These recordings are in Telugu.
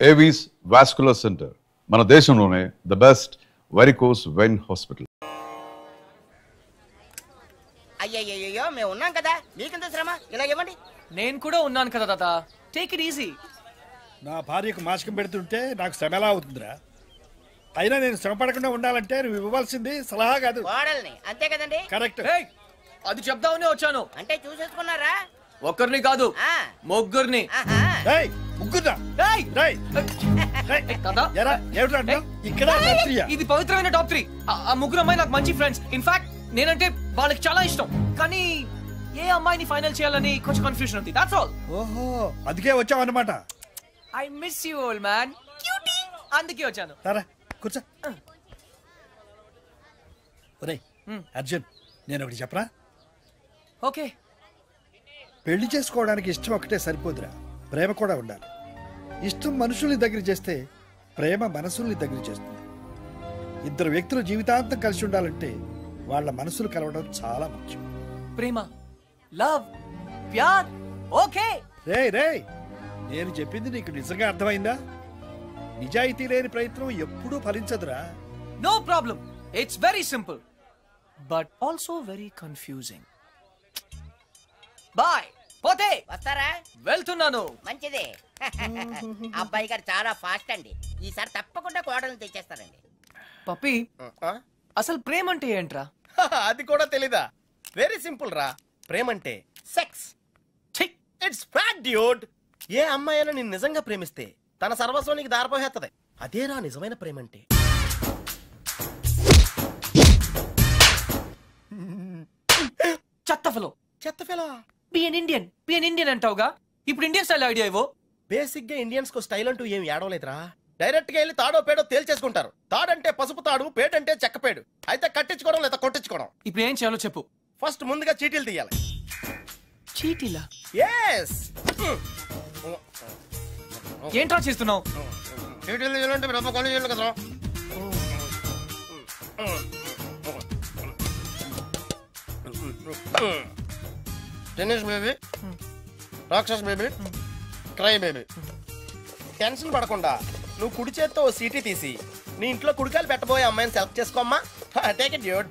ఏవీస్ వాస్కులర్ సెంటర్ మన దేశంలోనే the best varicose vein hospital. అయ్యయ్యో మేము ఉన్నాం కదా, మీకెంత శ్రమ? ఇలా ఇవ్వండి. నేను కూడా ఉన్నాను కదా తాత, టేక్ ఇట్ ఈజీ. నా భార్యకు మాసికం పెడుతుంటే నాకు శ్రమ ఎలా అవుతుందిరా? అయినా నేను శ్రమ పడకుండా ఉండాలంటే నువ్వు ఇవ్వాల్సింది సలహా కాదు, కోడల్ని. అంతే కదండి? కరెక్ట్. అది చెప్దామని వచ్చాను. అంటే చూసేసుకున్నారా? ఒక్కరిని కాదు, ఆ. ముగ్గురిని. ముగ్గురా ఇక్కడ ఇది పవిత్రమైన టాప్ 3. ఆ ముగ్గురు అమ్మాయి నాకు మంచి ఫ్రెండ్స్. ఇన్ఫాక్ట్ నేనంటే వాళ్ళకి చాలా ఇష్టం. కానీ ఏ అమ్మాయిని ఫైనల్ చేయాలని కొంచెం కన్ఫ్యూజన్ ఉంది. That's all. ఓహో, అందుకే వచ్చావు అన్నమాట. I miss you old man. Cutie. అందుకే వచ్చాను. సరే కూర్చో. ఒరేయ్ అర్జున్, నేను ఒకటి చెప్పరా? ఓకే. పెళ్లి చేసుకోవడానికి ఇష్టం ఒకటే సరిపోదురా, ప్రేమ కూడా ఉండాలి. ఇష్టం మనుషుల్ని దగ్గర చేస్తే ప్రేమ మనసుల్ని దగ్గర చేస్తుంది. ఇద్దరు వ్యక్తులు జీవితాంతం కలిసి ఉండాలంటే వాళ్ళ మనసులు కలవడం చాలా ముఖ్యం. ప్రేమ, లవ్, ప్యార్. ఓకే. రేయ్ నేను చెప్పింది నీకు నిజంగా అర్థమైందా? నిజాయితీ లేని ప్రయత్నం ఎప్పుడూ ఫలించదురా. No problem. It's very simple but also very confusing. Bye. పోతే వస్తారా? వెళ్తున్నాను. మంచిది. అబ్బాయి గారు చాలా ఫాస్ట్ అండి. ఈసారి తప్పకుండా కోడల్ని తెచ్చేస్తారండి. పప్పి, అసలు ప్రేమ అంటే ఏంట్రా? అది కూడా తెలీదా? వెరీ సింపుల్ రా. ప్రేమంటే సెక్స్. It's fact dude. ఏ అమ్మాయినా నిన్ను నిజంగా ప్రేమిస్తే తన సర్వస్వానికి దారిపోహేత్తది. అదేరా నిజమైన ప్రేమంటే. చెత్త ఫెలో. బి ఎన్ ఇండియన్ అంటావుగా, ఇప్పుడు ఇండియన్ స్టైల్ ఐడియా ఇవ్వు. బేసిక్ గా ఇండియన్స్ కు స్టైల్ అంటూ ఏం ఏడవలేదురా. డైరెక్ట్ గా వెళ్ళి తాడో పేడో తేల్చేసుకుంటారు. తాడంటే పసుపు తాడు, పేడంటే చెక్కపేడు. అయితే కట్టించుకోవడం లేదా కొట్టించుకోవడం. ఇప్పుడు ఏం చేయాలో చెప్పు. ఫస్ట్ ముందుగా చీటీలు తీయాలి. చీటీలా? yes. ఏంట్రా చేస్తున్నావు? చీటీలు తీయాలంటే బ్రహ్మ కొని చేయాలి కదరా. టెన్నిస్ బేబీ, రాక్షస్ బేబీ, క్రై బేబీ. టెన్షన్ పడకుండా నువ్వు కుడి చేత్తో ఓ సీటీ తీసి నీ ఇంట్లో కుడికాయలు పెట్టబోయే అమ్మాయిని సెలెక్ట్ చేసుకోమ్మా. Take it dude.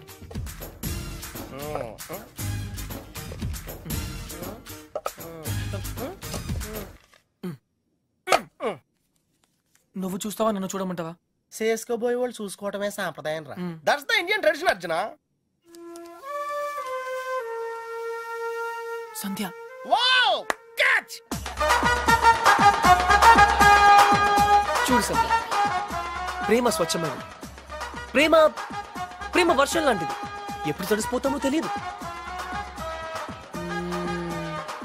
నువ్వు చూస్తావా, నన్ను చూడమంటావా? చేసుకోబోయే వాళ్ళు చూసుకోవటమే సాంప్రదాయం రా. That's the Indian tradition Arjuna. Sandhya. Wow, catch. చూడు సంధ్య, ప్రేమ స్వచ్ఛమైనది. ప్రేమ వర్షం లాంటిది. ఎప్పుడు తడిసిపోతామో తెలియదు.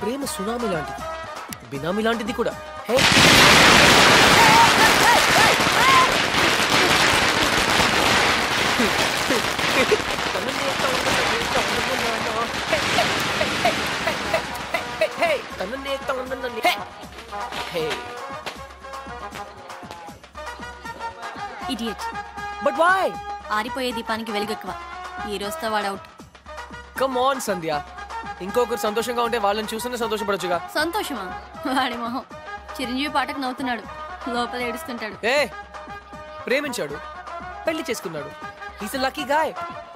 ప్రేమ సునామీ లాంటిది, బినామీ లాంటిది కూడా. ఇడియట్. But why? ఆరిపోయే దీపానికి వెలుగెక్కువ. ఈ రోజుతో వాడు అవుట్. కమ్ ఆన్ సంధ్య, ఇంకొకరు సంతోషంగా ఉంటే వాళ్ళని చూస్తూనే సంతోషపడొచ్చుగా. సంతోషమా? వాడి మొహం. చిరంజీవి పాటకు నవ్వుతున్నాడు, లోపల ఏడుస్తుంటాడు. ప్రేమించాడు, పెళ్లి చేసుకున్నాడు. Is lucky guy.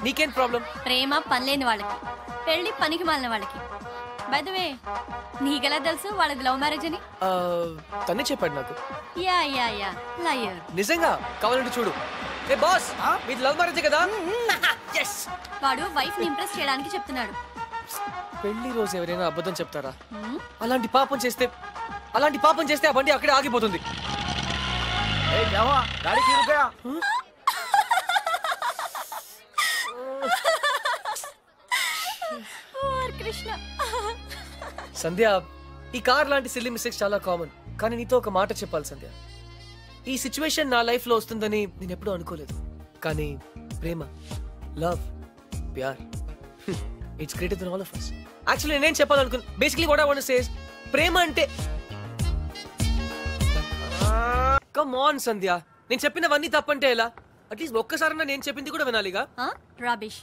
నీకేం ప్రాబ్లం? ప్రేమ పనిలేని వాళ్ళకి, పెళ్లి పనికి మాలిన వాళ్ళకి. బై ద వే, నీకెలా తెలుసు వాళ్ళది లవ్ మ్యారేజ్ అని? తనే చెప్పాడు నాకు. Yeah liar. నిజంగా? కావాలంటే చూడు. ఏ బాస్, మీది లవ్ మ్యారేజ్ కదా? వాడు వైఫ్ ని ఇంప్రెస్ చేయడానికి చెప్తున్నాడు. పెళ్లి రోజు ఎవరైనా అబద్ధం చెప్తారా? అలాంటి పాపం చేస్తే ఆ బండి అక్కడే ఆగిపోతుంది. సంధ్య, ఈ కార్ లాంటి సిల్లీ మిస్టేక్స్ చాలా కామన్. కానీ నీతో ఒక మాట చెప్పాలి సంధ్య. ఈ సిచ్యువేషన్ నా లైఫ్ లో వస్తుందని నేను ఎప్పుడూ అనుకోలేదు. కానీ ప్రేమ, లవ్, ప్యార్, it's greater than all of us. Actually నేనేం చెప్పాలనుకున్నా, basically what I want to say is, ప్రేమ అంటే కమ్ ఆన్ సంధ్య, నేను చెప్పినవన్నీ తప్పంటే ఎలా? అట్లీస్ట్ ఒక్కసారన్నా నేను చెప్పింది కూడా వినాలిగా. రాబిష్.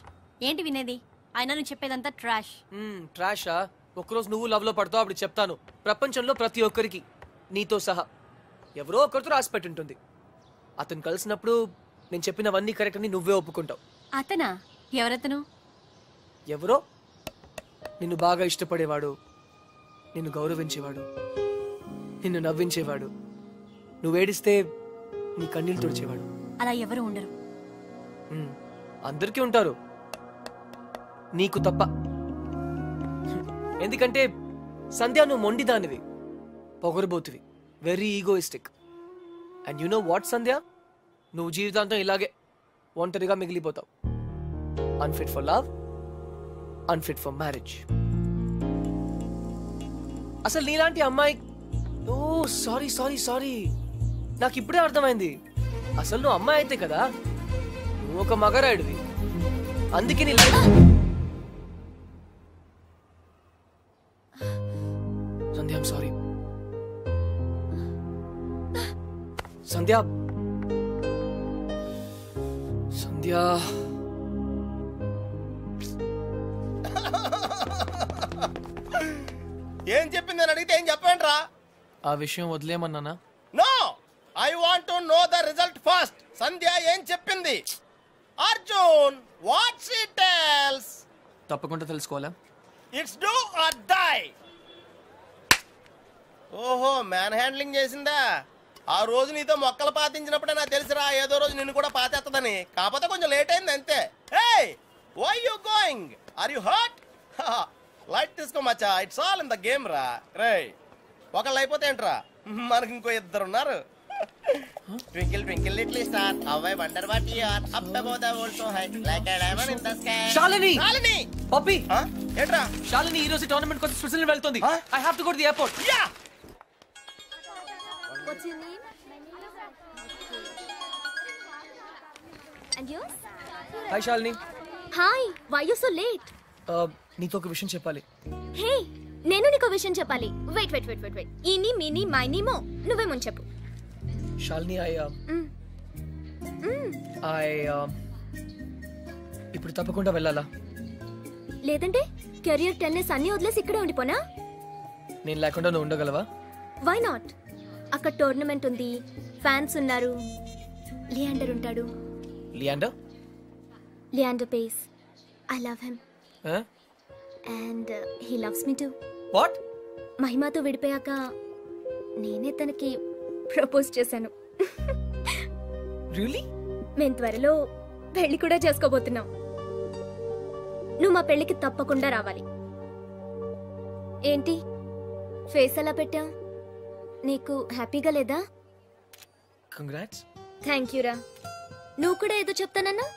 ఏంటి వినేది? అయినా నువ్వు చెప్పేదంతా ట్రాష్. ట్రాషా? ఒక్కరోజు నువ్వు లవ్ లో పడతావు, అప్పుడు చెప్తాను ప్రపంచంలో ప్రతి ఒక్కరికి, నీతో సహా. ఎవరో ఒకరితో రాసి పెట్టుంటుంది. అతను కలిసినప్పుడు నేను చెప్పినవన్నీ కరెక్ట్ అని నువ్వే ఒప్పుకుంటావు. అతనా? ఎవరతను? ఎవరో నిన్ను బాగా ఇష్టపడేవాడు, నిన్ను గౌరవించేవాడు, నిన్ను నవ్వించేవాడు, నువ్వేడిస్తే నీ కన్నీళ్ళు తుడిచేవాడు. అలా ఎవరు ఉండరు. అందరికీ ఉంటారు, నీకు తప్ప. ఎందుకంటే సంధ్య నువ్వు మొండిదానివి, పొగరుబోతువి, very egoistic. And you know what Sandhya, నువ్వు జీవితాంతం ఇలాగే ఒంటరిగా మిగిలిపోతావు. Unfit for love, unfit for marriage. అసలు నీలాంటి అమ్మాయి, ఓ సారీ సారీ సారీ, నాకు ఇప్పుడే అర్థమైంది. అసలు నువ్వు అమ్మాయి అయితే కదా, నువ్వు ఒక మగరాయుడివి. అందుకే నీ life. Sandhya, I'm sorry. Sandhya, Sandhya. ఏం చెప్పింది అని అడిగితే ఏం చెప్పండిరా? ఆ విషయం వదిలేమన్నానా? No, I want to know the result first. Sandhya ఏం చెప్పింది? Arjun, what she tells? తప్పకుండా తెలుసుకోవాలా? It's do or die. ఓహో, మ్యాన్ హ్యాండ్లింగ్ చేసిందా? ఆ రోజు నీతో మొక్కలు పాతించినప్పుడే నాకు తెలిసిరా ఏదో రోజు నిన్ను కూడా పాతేస్తుందని. కాకపోతే కొంచెం లేట్ అయింది అంతే. Hey, why you going? Are you hurt? Light తీసుకో మచ్చా, it's all in the game రా. రే, ఒకళ్ళు అయిపోతే ఏంట్రా, మనకి ఇంకో ఇద్దరు ఉన్నారు. Twinkle twinkle little star, how I wonder what you are. Up above the world so high, like a diamond in the sky. Shalini! Shalini! పప్పి! ఏంట్రా? శాలిని ఈ రోజు టోర్నమెంట్ కోసం స్విట్జర్లాండ్ వెళ్తుంది. I have to go to the airport. Yeah! What's your name? And yours? Hi Shalini. Hi, why you so late? నీతో ఒక విషయం చెప్పాలి. Hey, నేను నీకు విషయం చెప్పాలి. Wait. ఈని మిని మైని మో నువ్వే ముందు చెప్పు. శాలిని, ఇప్పుడు తప్పకుండా వెళ్ళాలా? లేదంటే కెరియర్ టెన్నిస్ అన్ని వదిలేసి ఇక్కడే ఉండిపోనా? నేను లేకుండా నువ్వు ఉండగలవా? Why not? అక్కడ టోర్నమెంట్ ఉంది, ఫ్యాన్స్ ఉన్నారు, లియాండర్ ఉంటాడు. Leander Paes. I love him and he loves me too. What? మహిమతో విడిపోయాక నేనే తనకి ప్రపోజ్ చేశాను. రియల్లీ? మేము త్వరలో పెళ్లి కూడా చేసుకోబోతున్నాం. నువ్వు మా పెళ్లికి తప్పకుండా రావాలి. ఏంటి ఫేస్ అలా పెట్టావు? నీకు హ్యాపీగా లేదా? కంగ్రాట్స్. థ్యాంక్ యూ రా. నువ్వు కూడా ఏదో చెప్తానన్నా?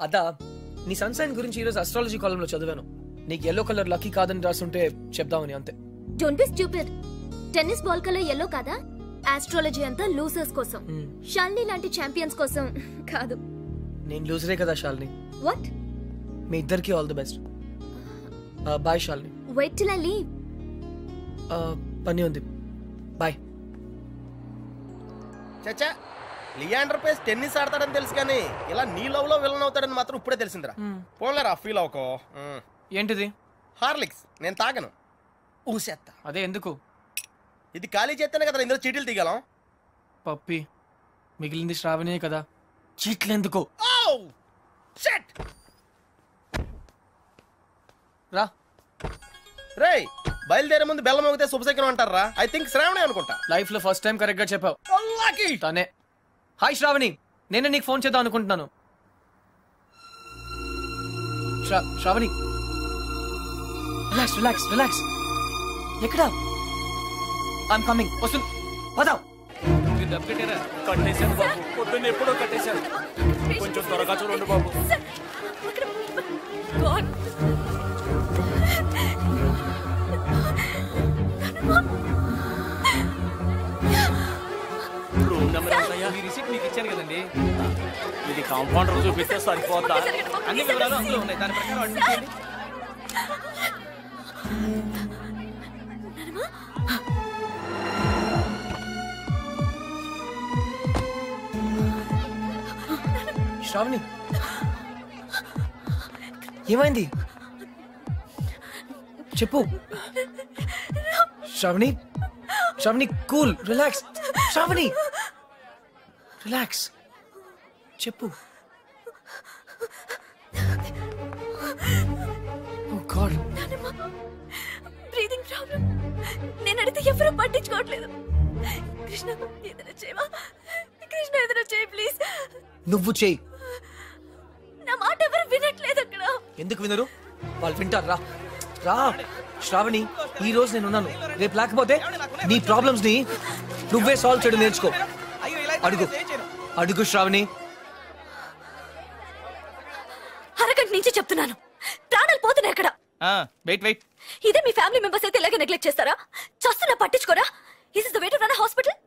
అదా, నీ సన్సైన్ గురించి ఈరోజు అస్ట్రాలజీ కాలంలో చదివాను. నీకు ఎల్లో కలర్ లక్కీ కాదని రాసుంటే చెప్దామని, అంతే. Don't be stupid. Tennis ball colour yellow కాదా? ఆస్ట్రాలజీ అంతా లూజర్స్ కోసం, షాలిని లాంటి ఛాంపియన్స్ కోసం కాదు. నేను లూజరే కదా శాలిని. వాట్? మీ ఇద్దరికి all the best. Bye Shalini. Wait till I leave. పని ఉంది, బాయ్. చచ్చా, లియాండర్ పేస్ టెన్నిస్ ఆడతాడని తెలుసు కానీ ఇలా నీ లవ్ లో విలన్ అవుతాడని మాత్రం ఇప్పుడే తెలిసిందిరా. పోన్లేరా, ఫీల్ అవుకో. ఏంటిది? హార్లిక్స్. నేను తాగను, ఊసేత్తా. అదే ఎందుకు? ఇది ఖాళీ చేస్తేనే కదా ఇందులో చీటీలు తీగలం. పప్పి, మిగిలింది శ్రావణే కదా, చీట్లు ఎందుకు? రా. రేయ్, బయలుదేరే ముందు బెల్లం మోగితే శుభశకరం అంటారా? ఐ థింక్ శ్రావణి అనుకుంటా. లైఫ్ లో ఫస్ట్ టైం కరెక్ట్ గా చెప్పావు. తనే. హాయ్ శ్రావణి, నేను నీకు ఫోన్ చేద్దాం అనుకుంటున్నాను. Shravani, relax relax relax. ఎక్కడా? I'm coming. వస్తుంది, పదాం. కట్టేశాను బాబు, పొద్దున్న ఎప్పుడో కట్టేశాను. కొంచెం త్వరగా చూడండి బాబు. రూమ్ నెంబర్ ఎంతయ్యా? మీ రిసిప్ట్ మీకు ఇచ్చాను కదండి. ఇది కాంపౌండర్ చూపిస్తే సరిపోతా? అన్ని వివరాలు అందులో ఉన్నాయి, దాని ప్రకారం అడ్మిట్ చేయండి. శ్రావణి, ఏమైంది చెప్పు. Shravani, Shravani cool relax. Shravani relax. చెప్పు. Oh god. Breathing problem. నేను అడిగితే ఎవరు పట్టించుకోవట్లేదు. కృష్ణ ఏదైనా చేయవా? కృష్ణ ఏదైనా చేయి ప్లీజ్. నువ్వు చేయి. నా మాట ఎవరు వినట్లేదు అక్కడ. ఎందుకు వినరు? వాళ్ళు వింటారు. రా రా శ్రావణి, ఈ రోజు నేను ఉన్నాను, రేపు లేకపోతే నీ ప్రాబ్లమ్స్ ని నువ్వే సాల్వ్ చేయడం నేర్చుకో. అడుగు అడుగు శ్రావణి. అరగంట నుంచి చెప్తున్నాను, ప్రాణాలు పోతున్నాయి అక్కడ. వెయిట్. ఇదే మీ ఫ్యామిలీ మెంబర్స్ అయితే ఇలాగే నెగ్లెక్ట్ చేస్తారా? చస్తున్నా పట్టించుకోరా? Is the way to run hospital?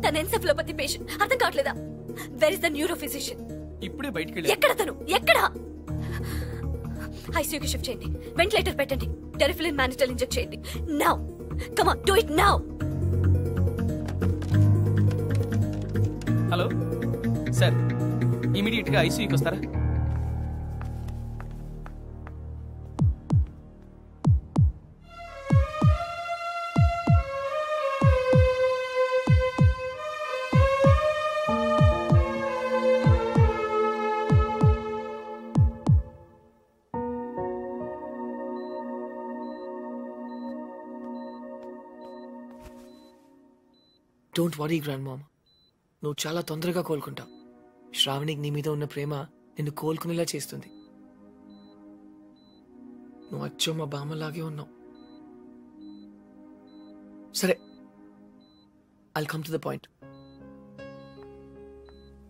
తన ఎన్సెఫలోపతి పేషెంట్, అర్థం కావట్లేదా? Where is the neuro physician? ఇప్పుడే బయటికి వెళ్ళి. ఎక్కడ తను? ఎక్కడ? ఐసీయూకి షిఫ్ట్ చేయండి, వెంటిలేటర్ పెట్టండి, టెరిఫిలిన్ మానిటల్ ఇంజెక్ట్ చేయండి. Now come on, do it now. Hello sir, immediate గా ఐసీయూకి వస్తారా? డోంట్ వరీ గ్రాండ్ మామ్, నువ్వు చాలా తొందరగా కోలుకుంటావు. శ్రావణికి నీ మీద ఉన్న ప్రేమ నిన్ను కోలుకునేలా చేస్తుంది. నువ్వు అచ్చో మా బామ్మలాగే ఉన్నావు. సరే, I'll come to the point.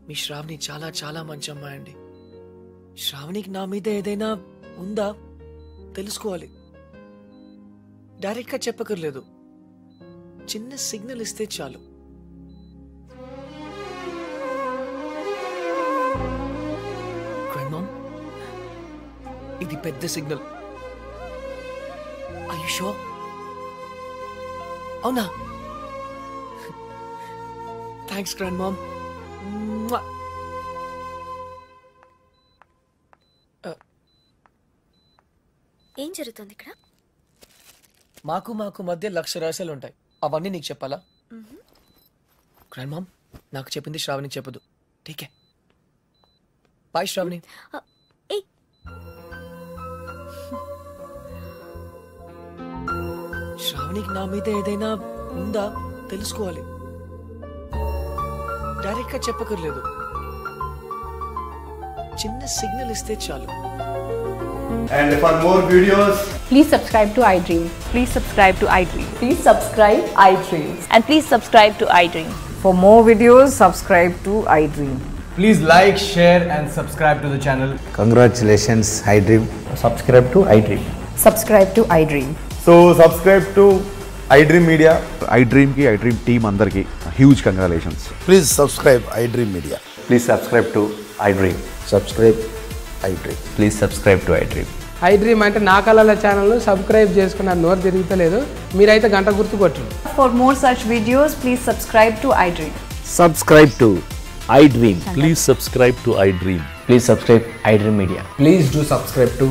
మీ శ్రావణి చాలా చాలా మంచి అమ్మాయి అండి. శ్రావణికి నా మీద ఏదైనా ఉందా తెలుసుకోవాలి. డైరెక్ట్గా చెప్పకర్లేదు, చిన్న సిగ్నల్ ఇస్తే చాలు. ఇది పెద్ద సిగ్నల్. Are you sure? అవునా? Thanks grand mom. ఏం జరుగుతుంది ఇక్కడ? మాకు మధ్య లక్ష రహస్యాలు ఉంటాయి, అవన్నీ నీకు చెప్పాలా? గ్రాండ్ మామ్, నాకు చెప్పింది శ్రావణికి చెప్పదు. ఠీకే. బాయ్ శ్రావణి. శ్రావణికి నా మీద ఏదైనా ఉందా తెలుసుకోవాలి. డైరెక్ట్ గా చెప్పకర్లేదు, చిన్న సిగ్నల్ ఇస్తే చాలు. And for more videos, please subscribe to iDream. Please subscribe to iDream. Please subscribe iDream. And please subscribe to iDream. For more videos, subscribe to iDream. please like, share and subscribe to the channel. Congratulations, iDream. Subscribe to iDream. Subscribe to iDream. So subscribe to iDream Media. iDream ki iDream team andarki huge congratulations. Please subscribe iDream Media. Please subscribe to iDream. Subscribe iDream. Please subscribe to iDream. iDream అంటే నా కళల ఛానల్ సబ్స్క్రైబ్ చేసుకున్న నోరు తిరుగుతలేదు, మీరైతే గంట గుర్తు కొట్టండి. For more such videos, please subscribe to iDream. Subscribe to iDream. Please subscribe to iDream. Please subscribe iDream Media. Please do subscribe to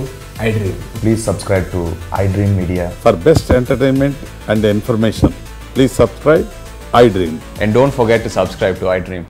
iDream. Please subscribe to iDream Media. For best entertainment and information, please subscribe iDream. And don't forget to subscribe to iDream.